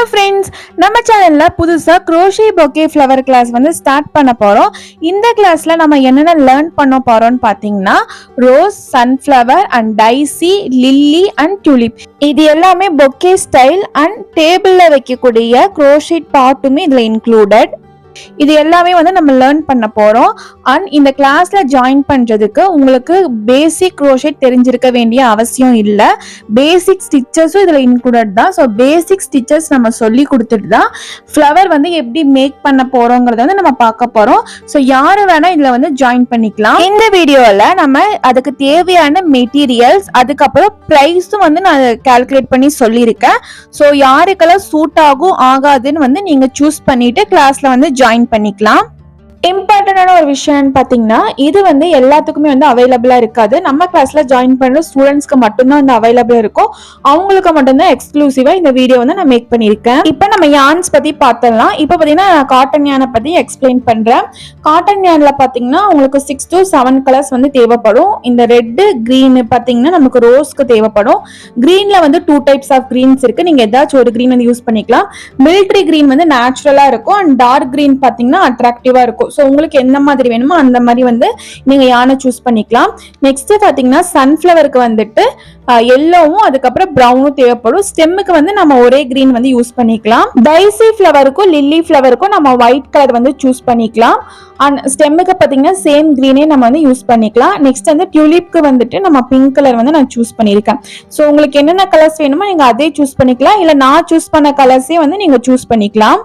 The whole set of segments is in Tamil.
ஹலோ ஃப்ரெண்ட்ஸ், நம்ம சேனல்ல புதுசா க்ரோஷே பொக்கே ஃப்ளவர் கிளாஸ் வந்து ஸ்டார்ட் பண்ண போறோம். இந்த கிளாஸ்ல நம்ம என்னென்ன லேர்ன் பண்ண போறோம்னு பாத்தீங்கன்னா rose, sunflower and daisy, lily and tulip. இது எல்லாமே பொக்கே ஸ்டைல் அண்ட் டேபிள்ல வைக்கக்கூடிய க்ரோஷேட் பாட்டுமே இதுல இன்க்ளூடட். இது எல்லாமே வந்து நம்ம லேர்ன் பண்ண போறோம். அண்ட் இந்த கிளாஸ்ல ஜாயின் பண்றதுக்கு உங்களுக்கு பேசிக் க்ரோஷேட் தெரிஞ்சிருக்க வேண்டிய அவசியம் இல்லை. பேசிக் ஸ்டிச்சஸும் இதுல இன்க்ளூடட் தான். ஸோ பேசிக் ஸ்டிச்சஸ் நம்ம சொல்லி கொடுத்துட்டு தான் ஃப்ளவர் வந்து எப்படி மேக் பண்ண போறோங்கிறத வந்து நம்ம பார்க்க போறோம். ஸோ யாரு வேணா இதுல வந்து ஜாயின் பண்ணிக்கலாம். இந்த வீடியோல நம்ம அதுக்கு தேவையான மெட்டீரியல்ஸ், அதுக்கப்புறம் ப்ரைஸும் வந்து நான் கால்குலேட் பண்ணி சொல்லியிருக்கேன். ஸோ யாருக்கெல்லாம் சூட் ஆகும் ஆகாதுன்னு வந்து நீங்க சூஸ் பண்ணிட்டு கிளாஸ்ல வந்து ஜாயின் பண்ணிக்கலாம். இம்பார்ட்டன்டான ஒரு விஷயம்னு பார்த்தீங்கன்னா இது வந்து எல்லாத்துக்குமே வந்து அவைலபிளா இருக்காது. நம்ம கிளாஸ்ல ஜாயின் பண்ற ஸ்டூடெண்ட்ஸ்க்கு மட்டும்தான் வந்து அவைலபிள் இருக்கும். அவங்களுக்கு மட்டும்தான் எக்ஸ்க்ளூசிவா இந்த வீடியோ வந்து நான் மேக் பண்ணியிருக்கேன். இப்போ நம்ம யான்ஸ் பத்தி பார்த்தலாம். இப்போ பார்த்தீங்கன்னா காட்டன் யானை பத்தி எக்ஸ்பிளைன் பண்றேன். காட்டன் யான்ல பார்த்தீங்கன்னா உங்களுக்கு 6 to 7 கலர்ஸ் வந்து தேவைப்படும். இந்த ரெட், கிரீன் பார்த்தீங்கன்னா நமக்கு ரோஸ்க்கு தேவைப்படும். கிரீன்ல வந்து 2 டைப்ஸ் ஆஃப் கிரீன்ஸ் இருக்கு. நீங்க ஏதாச்சும் ஒரு கிரீன் வந்து யூஸ் பண்ணிக்கலாம். மிலிட்ரி கிரீன் வந்து நேச்சுரலா இருக்கும் அண்ட் டார்க் கிரீன் பார்த்தீங்கன்னா அட்ராக்டிவா இருக்கும். ஸோ உங்களுக்கு எந்த மாதிரி வேணுமோ அந்த மாதிரி வந்து நீங்க யானை சூஸ் பண்ணிக்கலாம். நெக்ஸ்ட் பாத்தீங்கன்னா சன்ஃப்ளவருக்கு வந்துட்டு எல்லோவும் அதுக்கப்புறம் ப்ரௌனும் தேவைப்படும். ஸ்டெம்முக்கு வந்து நம்ம ஒரே கிரீன் வந்து யூஸ் பண்ணிக்கலாம். டைசி ஃப்ளவருக்கும் லில்லி ஃப்ளவருக்கும் நம்ம ஒயிட் கலர் வந்து சூஸ் பண்ணிக்கலாம். அண்ட் ஸ்டெம்முக்கு பாத்தீங்கன்னா சேம் கிரீனே நம்ம வந்து யூஸ் பண்ணிக்கலாம். நெக்ஸ்ட் வந்து டியூலிப்க்கு வந்துட்டு நம்ம பிங்க் கலர் வந்து நான் சூஸ் பண்ணியிருக்கேன். ஸோ உங்களுக்கு என்னென்ன கலர்ஸ் வேணுமோ நீங்க அதே சூஸ் பண்ணிக்கலாம். இல்ல நான் சூஸ் பண்ண கலர்ஸே வந்து நீங்க சூஸ் பண்ணிக்கலாம்.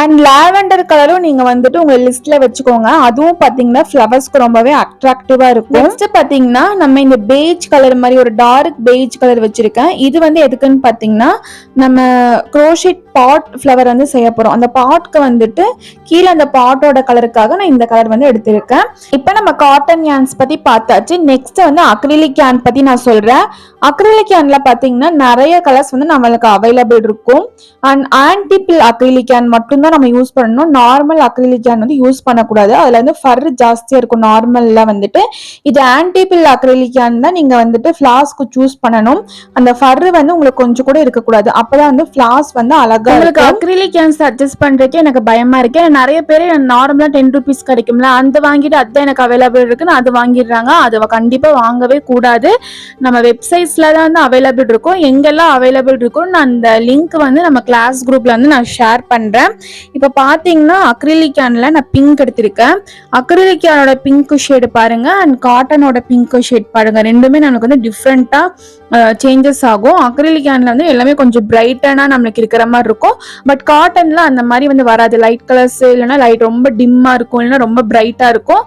அண்ட் லாவெண்டர் கலரும் நீங்க வந்துட்டு உங்க லிஸ்ட்ல வச்சுக்கோங்க. அதுவும் பாத்தீங்கன்னா ஃப்ளவர்ஸ்க்கு ரொம்பவே அட்ராக்டிவா இருக்கும். நெக்ஸ்ட் பாத்தீங்கன்னா நம்ம இந்த பேஜ் கலர் மாதிரி ஒரு டார்க் பேஜ் கலர் வச்சிருக்கேன். இது வந்து எதுக்குன்னு பாத்தீங்கன்னா நம்ம க்ரோஷேட் பாட் ஃப்ளவர் வந்து செய்ய போறோம். அந்த பாட்க்கு வந்துட்டு கீழே அந்த பாட்டோட கலருக்காக நான் இந்த கலர் வந்து எடுத்திருக்கேன். இப்போ நம்ம காட்டன் யான்ஸ் பத்தி பார்த்தாச்சு. நெக்ஸ்ட் வந்து அக்ரிலிக் யான் பத்தி நான் சொல்றேன். அக்ரிலிக் யான்ல பாத்தீங்கன்னா நிறைய கலர்ஸ் வந்து நம்மளுக்கு அவைலபிள் இருக்கும். அண்ட் ஆன்டிபிள் அக்ரிலிக் யான் மட்டும்தான் நம்ம யூஸ் பண்ணணும். நார்மல் அக்ரிலிக் யான் வந்து யூஸ் பண்ணக்கூடாது. அதுல வந்து ஃபர் ஜாஸ்தியா இருக்கும். நார்மல்ல வந்துட்டு இது ஆன்டிபிள் அக்ரிலிக் யான் தான் நீங்க வந்துட்டு ஃபிளாஸ்க்கு சூஸ் பண்ணணும். அந்த ஃபர் வந்து உங்களுக்கு கொஞ்சம் கூட இருக்கக்கூடாது. அப்பதான் வந்து ஃபிளாஸ் வந்து அழகா உங்களுக்கு அக்ரிலிக் யான் சஜஸ்ட் பண்றதுக்கு எனக்கு பயமா இருக்கு. நிறைய பேர் நார்மலா 10 rupees கிடைக்கும்ல, அந்த வாங்கிட்டு அதான் எனக்கு அவைலபிள் இருக்குன்னு அது வாங்கிடுறாங்க. அது கண்டிப்பா வாங்கவே கூடாது. நம்ம வெப்சைட்ஸ்ல தான் வந்து அவைலபிள் இருக்கும். எங்கெல்லாம் அவைலபிள் இருக்கும் நான் அந்த லிங்க் வந்து நம்ம கிளாஸ் குரூப்ல வந்து நான் ஷேர் பண்றேன். இப்ப பாத்தீங்கன்னா அக்ரிலிக் யான்ல நான் பிங்க் எடுத்திருக்கேன். அக்ரிலிக் யானோட பிங்க் ஷேடு பாருங்க அண்ட் காட்டனோட பிங்க் ஷேட் பாருங்க. ரெண்டுமே நமக்கு வந்து டிஃப்ரெண்டா சேஞ்சஸ் ஆகும். அக்ரிலிக் யான்ல வந்து எல்லாமே கொஞ்சம் பிரைட்டனா நம்மளுக்கு இருக்கிற மாதிரி இருக்கும். பட் காட்டன்ல அந்த மாதிரி வந்து வராது. லைட் கலர்ஸ் இல்லைன்னா லைட் ரொம்ப டிம்மா இருக்கும், இல்லைன்னா ரொம்ப பிரைட்டா இருக்கும்.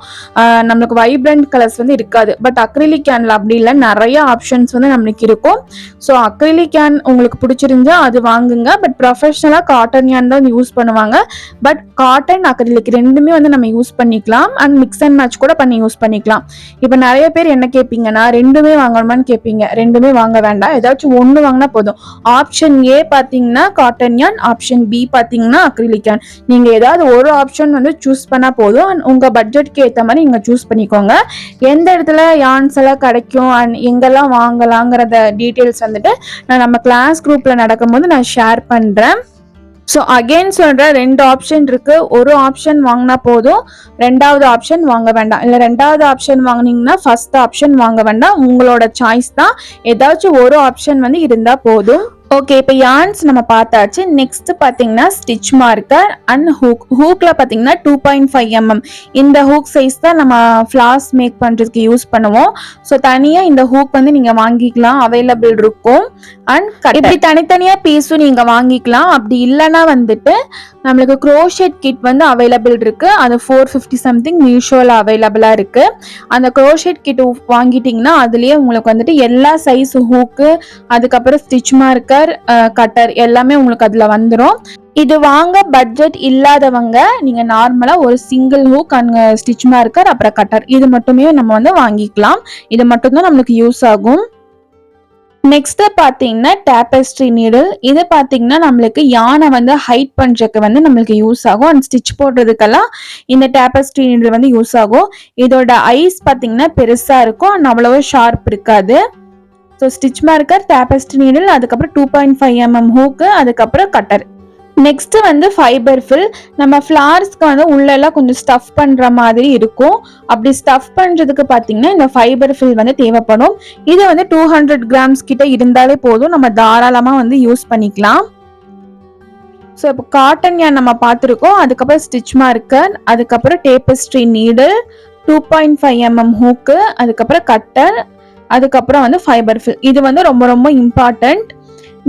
நம்மளுக்கு வைப்ரண்ட் கலர்ஸ் வந்து இருக்காது. பட் அக்ரிலிக் யான்ல அப்படி இல்லை, நிறைய ஆப்ஷன்ஸ் வந்து நம்மளுக்கு இருக்கும். ஸோ அக்ரிலிக் யான் உங்களுக்கு பிடிச்சிருந்தா அது வாங்குங்க. பட் ப்ரொஃபஷனலா காட்டன் யான் தான் யூஸ் பண்ணுவாங்க. பட் காட்டன் அக்ரிலிக் ரெண்டுமே வந்து நம்ம யூஸ் பண்ணிக்கலாம். அண்ட் மிக்ஸ் அண்ட் மேட்ச் கூட பண்ணி யூஸ் பண்ணிக்கலாம். இப்போ நிறைய பேர் என்ன கேட்பீங்கன்னா ரெண்டுமே வாங்கணுமான்னு கேட்பீங்க. ரெண்டுமே வாங்க வேண்டாம், ஏதாச்சும் ஒன்று வாங்கினா போதும். ஆப்ஷன் ஏ பார்த்தீங்கன்னா காட்டன் யான், ஆப்ஷன் பி பார்த்தீங்கன்னா அக்ரிலிக் யான். நீங்க ஏதாவது ஒரு ஆப்ஷன் வந்து சூஸ் பண்ணா போதும். அண்ட் உங்க பட்ஜெட்க்கு ஏற்ற மாதிரி நீங்க சூஸ் பண்ணிக்கோங்க. எந்த இடத்துல யான்ஸ் எல்லாம் கிடைக்கும் அண்ட் எங்கெல்லாம் வாங்கலாங்கிறத டீட்டெயில்ஸ் வந்துட்டு நான் நம்ம கிளாஸ் குரூப்ல நடக்கும்போது நான் ஷேர் பண்றேன். ஸோ அகெயின் சொல்கிறேன், 2 ஆப்ஷன் இருக்கு. ஒரு ஆப்ஷன் வாங்கினா போதும், 2வது ஆப்ஷன் வாங்க வேண்டாம். இல்லை 2வது ஆப்ஷன் வாங்கினீங்கன்னா ஃபர்ஸ்ட் ஆப்ஷன் வாங்க வேண்டாம். உங்களோட சாய்ஸ் தான். ஏதாச்சும் ஒரு ஆப்ஷன் வந்து இருந்தால் போதும். ஓகே, இப்போ யான்ஸ் நம்ம பார்த்தாச்சு. நெக்ஸ்ட் பார்த்தீங்கன்னா ஸ்டிச் மார்க்கர் அண்ட் ஹூக்ல பார்த்தீங்கன்னா 2.5 mm இந்த ஹூக் சைஸ் தான் நம்ம ஃபிளாஸ் மேக் பண்ணுறதுக்கு யூஸ் பண்ணுவோம். ஸோ தனியாக இந்த ஹூக் வந்து நீங்கள் வாங்கிக்கலாம், அவைலபிள் இருக்கும். அண்ட் இப்படி தனித்தனியாக பீஸும் நீங்கள் வாங்கிக்கலாம். அப்படி இல்லைன்னா வந்துட்டு நம்மளுக்கு க்ரோஷேட் கிட் வந்து அவைலபிள் இருக்கு. அது 450 சம்திங் மீஷோல அவைலபிளா இருக்கு. அந்த க்ரோஷேட் கிட் வாங்கிட்டீங்கன்னா அதுலயே உங்களுக்கு வந்துட்டு எல்லா சைஸ் ஹூக்கு, அதுக்கப்புறம் ஸ்டிச் மார்க்கர், கட்டர் எல்லாமே உங்களுக்கு அதுல வந்துடும். இது வாங்க பட்ஜெட் இல்லாதவங்க நீங்க நார்மலா ஒரு single hook and stitch marker அப்புறம் கட்டர் இது மட்டுமே நம்ம வந்து வாங்கிக்கலாம். இது மட்டும் தான் நம்மளுக்கு யூஸ் ஆகும். நெக்ஸ்ட் பாத்தீங்கன்னா டேப்பஸ்ட்ரி நீடில். இது பாத்தீங்கன்னா நம்மளுக்கு யானை வந்து ஹைட் பண்றதுக்கு வந்து நம்மளுக்கு யூஸ் ஆகும். அண்ட் ஸ்டிச் போடுறதுக்கெல்லாம் இந்த டேப்பஸ்ட்ரி நீடில் வந்து யூஸ் ஆகும். இதோட ஐஸ் பாத்தீங்கன்னா பெருசா இருக்கும் அண்ட் அவ்வளவு ஷார்ப் இருக்காது. ஸோ ஸ்டிச் மார்க்கர், டேப்பஸ்ட்ரி நீடில், அதுக்கப்புறம் 2.5 mm ஹூக்கு, அதுக்கப்புறம் கட்டர் நெக்ஸ்ட் வந்து ஃபைபர் ஃபில். நம்ம ஃப்ளார்ஸ்க்கு வந்து உள்ளெல்லாம் கொஞ்சம் ஸ்டஃப் பண்ற மாதிரி இருக்கும். அப்படி ஸ்டஃப் பண்றதுக்கு பாத்தீங்கன்னா இந்த ஃபைபர் ஃபில் வந்து தேவைப்படும். இது வந்து 200 கிராம்ஸ் கிட்ட இருந்தாலே போதும், நம்ம தாராளமா வந்து யூஸ் பண்ணிக்கலாம். ஸோ இப்போ காட்டன் யான் நம்ம பார்த்துருக்கோம், அதுக்கப்புறம் ஸ்டிச் மார்க்கர், அதுக்கப்புறம் டேப்பஸ்ட்ரி நீடில், 2.5 mm ஹூக்கு, அதுக்கப்புறம் கட்டர், அதுக்கப்புறம் வந்து ஃபைபர் ஃபில். இது வந்து ரொம்ப ரொம்ப இம்பார்ட்டன்ட்.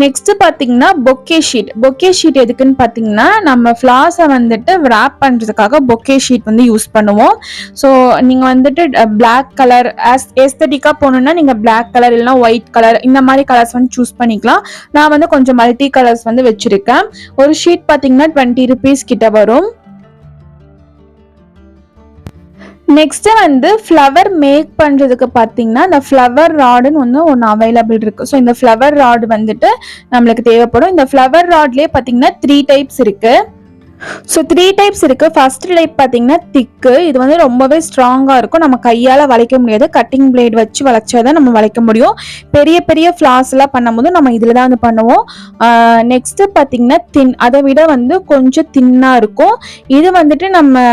நெக்ஸ்ட் பாத்தீங்கன்னா பொக்கே ஷீட். பொக்கே ஷீட் எதுக்குன்னு பாத்தீங்கன்னா நம்ம ஃப்ளார்ஸை வந்துட்டு ரேப் பண்றதுக்காக பொக்கே ஷீட் வந்து யூஸ் பண்ணுவோம். ஸோ நீங்க வந்துட்டு பிளாக் கலர் எஸ்தட்டிக்கா போகணும்னா நீங்க பிளாக் கலர் இல்லைன்னா ஒயிட் கலர் இந்த மாதிரி கலர்ஸ் வந்து சூஸ் பண்ணிக்கலாம். நான் வந்து கொஞ்சம் மல்டி கலர்ஸ் வந்து வச்சிருக்கேன். ஒரு ஷீட் பாத்தீங்கன்னா 20 rupees கிட்ட வரும். நெக்ஸ்ட் வந்து ஃப்ளவர் மேக் பண்றதுக்கு பாத்தீங்கன்னா இந்த ஃப்ளவர் ராடுன்னு ஒன்று அவைலபிள் இருக்கு. ஸோ இந்த ஃப்ளவர் ராடு வந்துட்டு நம்மளுக்கு தேவைப்படும். இந்த ஃப்ளவர் ராட்லயே பாத்தீங்கன்னா 3 டைப்ஸ் இருக்கு. ஸோ 3 டைப்ஸ் இருக்கு. ஃபர்ஸ்ட் டைப் பார்த்தீங்கன்னா திக்கு. இது வந்து ரொம்பவே ஸ்ட்ராங்காக இருக்கும், நம்ம கையால் வளைக்க முடியாது, கட்டிங் பிளேட் வச்சு வளைச்சாதான் நம்ம வளைக்க முடியும். பெரிய பெரிய ஃப்ளார்ஸ் எல்லாம் பண்ணும்போது நம்ம இதில் தான் வந்து பண்ணுவோம். நெக்ஸ்ட் பார்த்தீங்கன்னா தின். அதை விட வந்து கொஞ்சம் தின்னாக இருக்கும். இது வந்துட்டு நம்ம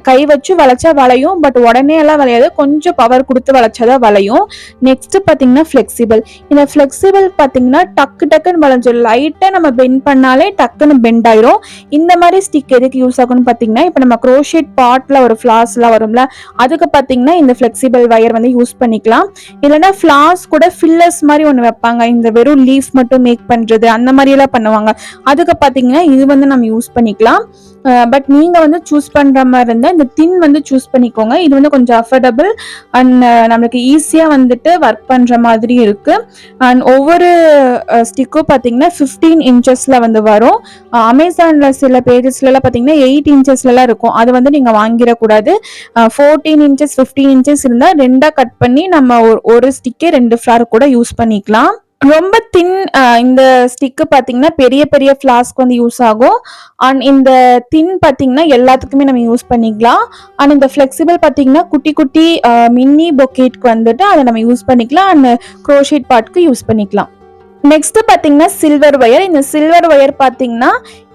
கை வச்சு வளைச்சா வளையும், பட் உடனே எல்லாம் வளையாது, கொஞ்சம் பவர் கொடுத்து வளைச்சாதான் வளையும். நெக்ஸ்ட் பார்த்தீங்கன்னா ஃபிளெக்சிபிள். இந்த ஃபிளெக்சிபிள் பார்த்தீங்கன்னா டக்கு டக்குன்னு வளைஞ்சிடும், லைட்டாக நம்ம பெண்ட் பண்ணாலே டக்குன்னு பெண்ட் ஆயிரும். இந்த மாதிரி ஸ்டிக் எதுக்கு யூஸ் ஆகும்னு பாத்தீங்கன்னா இப்போ நம்ம க்ரோஷேட் பாட்ல ஒரு ஃப்ளார்ஸ்லாம் வரும்ல, அதுக்கு பாத்தீங்கன்னா இந்த ஃபிளெக்சிபிள் வயர் வந்து யூஸ் பண்ணிக்கலாம். இல்லைன்னா ஃப்ளார்ஸ் கூட ஃபில்லர்ஸ் மாதிரி ஒன்று வைப்பாங்க, இந்த வெறும் லீஃப் மட்டும் மேக் பண்றது அந்த மாதிரி எல்லாம் பண்ணுவாங்க, அதுக்கு பாத்தீங்கன்னா இது வந்து நம்ம யூஸ் பண்ணிக்கலாம். பட் நீங்க வந்து சூஸ் பண்ற மாதிரி இருந்தா இந்த தின் வந்து சூஸ் பண்ணிக்கோங்க. இது வந்து கொஞ்சம் அஃபோர்டபுள் அண்ட் நம்மளுக்கு ஈஸியா வந்துட்டு ஒர்க் பண்ற மாதிரி இருக்கு. அண்ட் ஒவ்வொரு ஸ்டிக்கும் பாத்தீங்கன்னா 15 inches வந்து வரும். அமேசான்ல சில பேஜஸ்ல எல்லாம் பாத்தீங்கன்னா 8 inches இருக்கும், அது வந்து நீங்க வாங்கிடக்கூடாது. 14 inches 15 inches இருந்தா ரெண்டா கட் பண்ணி நம்ம ஒரு ஸ்டிக்கே 2 ஃப்ளார் கூட யூஸ் பண்ணிக்கலாம். ரொம்ப தின் இந்த ஸ்டிக்கு பாத்தீங்கன்னா பெரிய பெரிய ஃப்ளாஸ்க்கு வந்து யூஸ் ஆகும். அண்ட் இந்த தின் பாத்தீங்கன்னா எல்லாத்துக்குமே நம்ம யூஸ் பண்ணிக்கலாம். அண்ட் இந்த ஃபிளெக்சிபிள் பாத்தீங்கன்னா குட்டி குட்டி மினி பொக்கெட்க்கு வந்துட்டு அதை நம்ம யூஸ் பண்ணிக்கலாம், அண்ட் க்ரோஷேட் பார்ட்க்கு யூஸ் பண்ணிக்கலாம். நெக்ஸ்ட் பாத்தீங்கன்னா சில்வர் ஒயர். இந்த சில்வர் ஒயர் பாத்தீங்கன்னா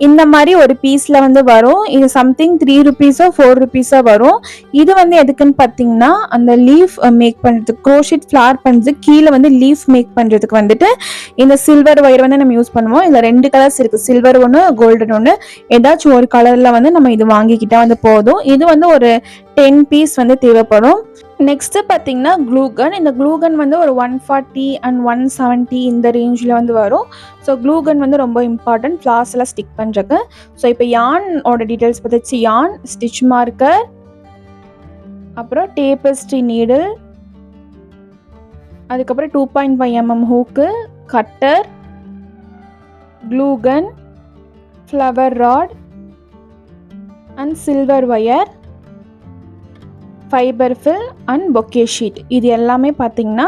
இந்த மாதிரி ஒரு பீஸ்ல வந்து வரும். இது சம்திங் 3 rupees 4 rupees வரும். இது வந்து எதுக்குன்னு பாத்தீங்கன்னா அந்த லீஃப் மேக் பண்றதுக்கு, க்ரோஷேட் ஃப்ளார் பண்றதுக்கு கீழே வந்து லீஃப் மேக் பண்றதுக்கு வந்துட்டு இந்த சில்வர் ஒயர் வந்து நம்ம யூஸ் பண்ணுவோம். இதுல 2 கலர்ஸ் இருக்கு, சில்வர் ஒன்று கோல்டன் ஒன்று. ஏதாச்சும் ஒரு கலர்ல வந்து நம்ம இது வாங்கிக்கிட்டா வந்து போதும். இது வந்து ஒரு 10 piece வந்து தேவைப்படும். நெக்ஸ்ட் பாத்தீங்கன்னா க்ளூகன். இந்த க்ளூகன் வந்து ஒரு 140 and 170 இந்த ரேஞ்சில் வந்து வரும். ஸோ க்ளூகன் வந்து ரொம்ப இம்பார்ட்டன்ட் ஃப்ளார்ஸ் எல்லாம் ஸ்டிக் பண்ணுறக்கு. ஸோ இப்போ யானோட டீட்டெயில்ஸ் பார்த்துச்சு, யான், ஸ்டிச் மார்க்கர், அப்புறம் டேப்பஸ்ட்ரி நீடில், அதுக்கப்புறம் 2.5 mm hook, cutter, glue gun, flower rod and silver wire, fibre fill and bouquet sheet. இது எல்லாமே பார்த்தீங்கன்னா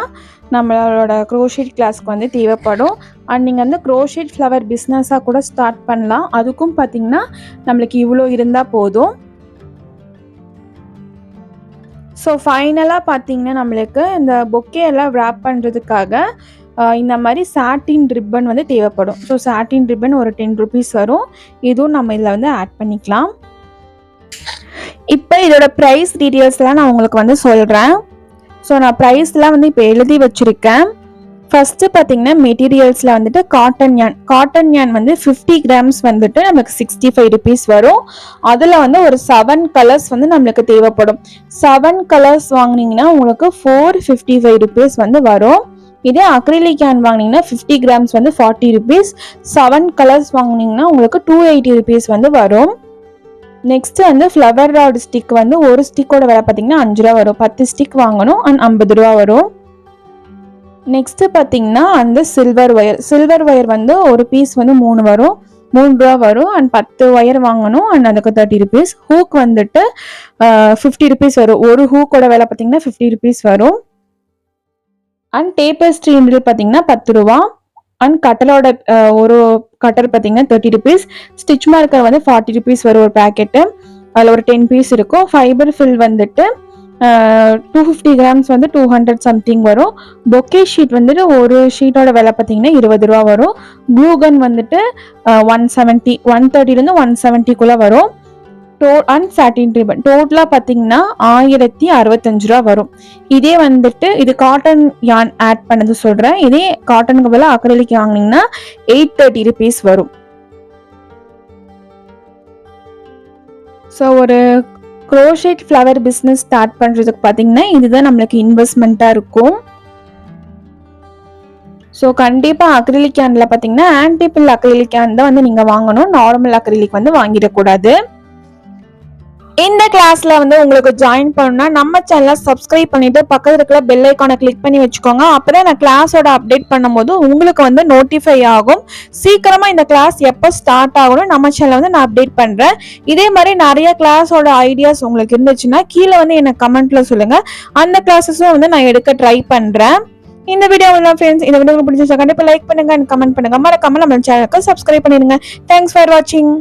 நம்மளோட க்ரோஷேட் கிளாஸ்க்கு வந்து தேவைப்படும். அண்ட் நீங்கள் வந்து க்ரோஷேட் ஃப்ளவர் பிஸ்னஸாக கூட ஸ்டார்ட் பண்ணலாம். அதுக்கும் பார்த்தீங்கன்னா நம்மளுக்கு இவ்வளோ இருந்தால் போதும். ஸோ ஃபைனலாக பார்த்தீங்கன்னா நம்மளுக்கு இந்த பொக்கே எல்லாம் ரேப் பண்ணுறதுக்காக இந்த மாதிரி சாட்டின் ரிப்பன் வந்து தேவைப்படும். ஸோ சாட்டின் ரிப்பன் ஒரு 10 rupees வரும். இதுவும் நம்ம இதில் வந்து ஆட் பண்ணிக்கலாம். இப்போ இதோட ப்ரைஸ் டீட்டெயில்ஸ்லாம் நான் உங்களுக்கு வந்து சொல்கிறேன். ஸோ நான் ப்ரைஸ்லாம் வந்து இப்போ எழுதி வச்சுருக்கேன். ஃபஸ்ட்டு பார்த்தீங்கன்னா மெட்டீரியல்ஸில் வந்துட்டு காட்டன் யான் வந்து 50 grams வந்துட்டு நம்மளுக்கு 65 rupees வரும். அதில் வந்து ஒரு 7 colors வந்து நம்மளுக்கு தேவைப்படும். 7 colors வாங்கினீங்கன்னா உங்களுக்கு 455 rupees வந்து வரும். இதே அக்ரிலிக் யான் வாங்கினீங்கன்னா 50 grams வந்து 40 rupees. 7 colors வாங்கினீங்கன்னா உங்களுக்கு 280 rupees வந்து வரும். நெக்ஸ்ட் வந்து ஃப்ளவர் ராட் ஸ்டிக் வந்து ஒரு ஸ்டிக்கோட விலை பார்த்தீங்கன்னா 5 ரூபா வரும். 10 ஸ்டிக் வாங்கணும் அண்ட் 50 ரூபா வரும். நெக்ஸ்ட் பார்த்தீங்கன்னா அந்த சில்வர் ஒயர் வந்து ஒரு பீஸ் வந்து 3 வரும், 3 ரூபா வரும். அண்ட் 10 ஒயர் வாங்கணும் அண்ட் அதுக்கு 30 rupees. ஹூக் வந்துட்டு 50 rupees வரும். ஒரு ஹூக்கோட விலை பார்த்தீங்கன்னா 50 rupees வரும். அண்ட் டேப்பஸ்ட்ரி நீடில் பார்த்தீங்கன்னா 10 ரூபா. அண்ட் கட்டரோட ஒரு கட்டர் பார்த்தீங்கன்னா 30 rupees. ஸ்டிச் மார்க்கர் வந்து 40 rupees வரும் ஒரு பேக்கெட்டு, அதில் ஒரு 10 piece இருக்கும். ஃபைபர் ஃபில் வந்துட்டு 250 கிராம்ஸ் வந்து 200 சம்திங் வரும். பொக்கே ஷீட் வந்துட்டு ஒரு ஷீட்டோட விலை பார்த்தீங்கன்னா 20 ரூபா வரும். க்ளூகன் வந்துட்டு 170 130லேருந்து 170க்குள்ளே வரும். அண்ட் சாட்டின் ரிப்பன் டோட்டலாக பார்த்தீங்கன்னா 1065 ரூபா வரும். இதே வந்துட்டு இது காட்டன் யான் ஆட் பண்ணது சொல்கிறேன். இதே காட்டனுக்கு பதிலாக அக்ரிலிக் வாங்கினீங்கன்னா 830 rupees வரும். ஸோ ஒரு க்ரோஷேட் ஃப்ளவர் பிஸ்னஸ் ஸ்டார்ட் பண்ணுறதுக்கு பார்த்தீங்கன்னா இதுதான் நம்மளுக்கு இன்வெஸ்ட்மெண்ட்டாக இருக்கும். ஸோ கண்டிப்பாக அக்ரிலிக் கேனில் பார்த்தீங்கன்னா ஆன்டிபிள் அக்ரிலிக் கேன் தான் வந்து நீங்கள் வாங்கணும். நார்மல் அக்ரிலிக் வந்து வாங்கிடக்கூடாது. இந்த கிளாஸ்ல வந்து உங்களுக்கு ஜாயின் பண்ணணும்னா நம்ம சேனலை சப்ஸ்கிரைப் பண்ணிட்டு பக்கத்துல இருக்கிற பெல் ஐக்கானை கிளிக் பண்ணி வச்சுக்கோங்க. அப்பதான் நான் கிளாஸோட அப்டேட் பண்ணும்போது உங்களுக்கு வந்து நோட்டிஃபை ஆகும். சீக்கிரமா இந்த கிளாஸ் எப்போ ஸ்டார்ட் ஆகணும் நம்ம சேனலை வந்து நான் அப்டேட் பண்றேன். இதே மாதிரி நிறைய கிளாஸோட ஐடியாஸ் உங்களுக்கு இருந்துச்சுன்னா கீழே வந்து எனக்கு கமெண்ட்ல சொல்லுங்க. அந்த கிளாஸஸும் வந்து நான் எடுக்க ட்ரை பண்றேன். இந்த வீடியோ ஃப்ரெண்ட்ஸ் இந்த வீடியோ பிடிச்சிருச்சா கண்டிப்பா லைக் பண்ணுங்க அண்ட் கமெண்ட் பண்ணுங்க. மறக்காம நம்ம சேனலுக்கு சப்ஸ்கிரைப் பண்ணிடுங்க. தேங்க்ஸ் ஃபார் வாட்சிங்.